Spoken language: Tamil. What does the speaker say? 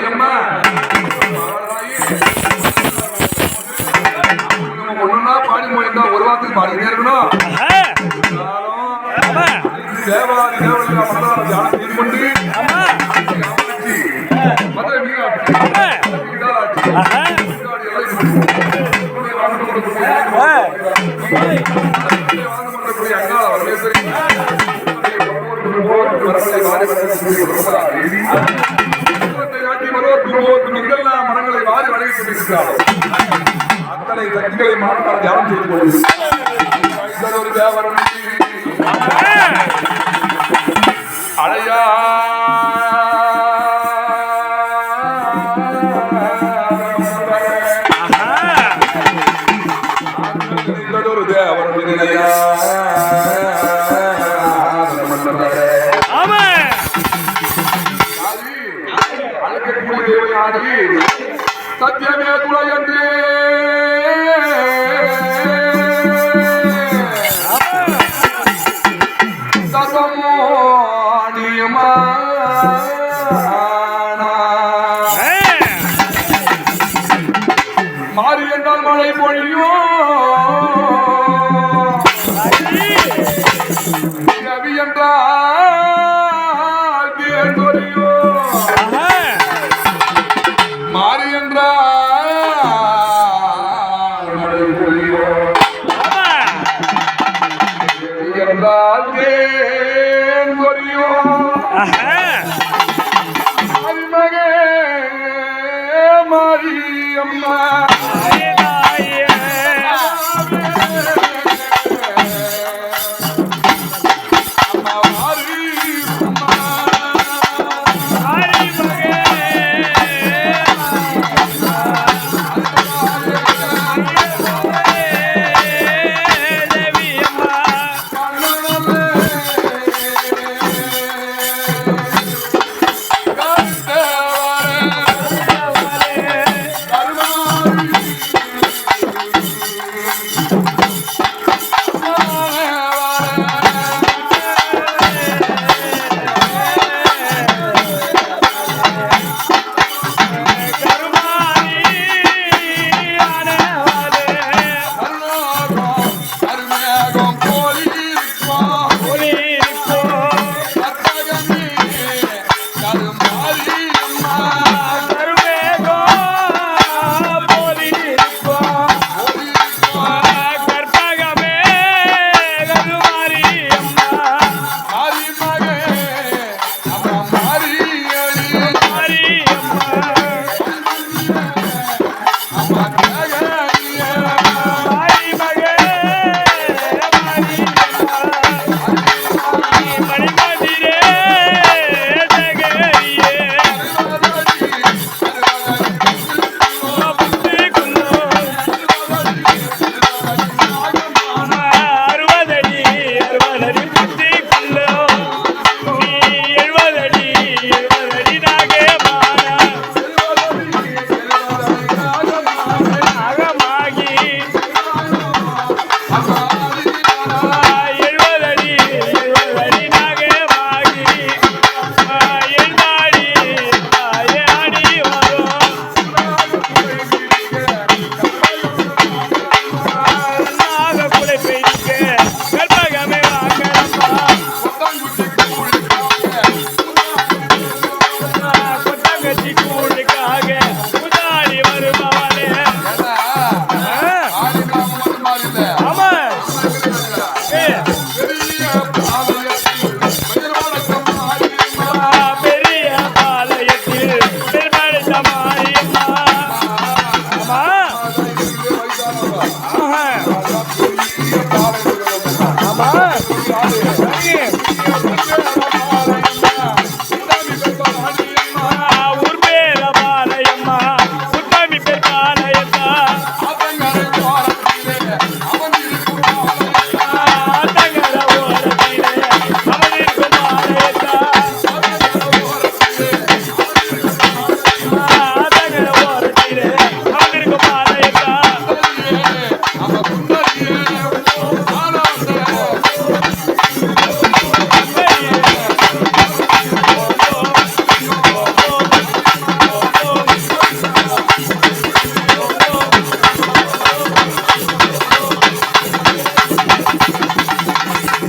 மாரியம்மா ஒண்ணுன்னா பாடி போயிருந்தா ஒரு வாரத்துக்கு பாடிக்கிட்டே இருக்கணும். தேவாதி தேவர்கள் தியானம் செய்து கொண்டு மதுரை மீனாட்சி அங்காள வரவேற்பு மரங்களை வாரி வழங்கி கொண்டிருக்கிறார். அத்தனை சக்திகளை மாற்றால் தியானம் செய்து கொண்டிருக்கிறார். ஒரு தேவரம் அழையா ஒரு தேவரம் நிலையா சத்தியமே துணை என்று மாறி என்றால் மழை பொழியும் ரவி என்றால் தேன் பொழியும் மாறி என்றால் மழை பொழியும் என்றால் தேன் பொழியும் மாரியம்மா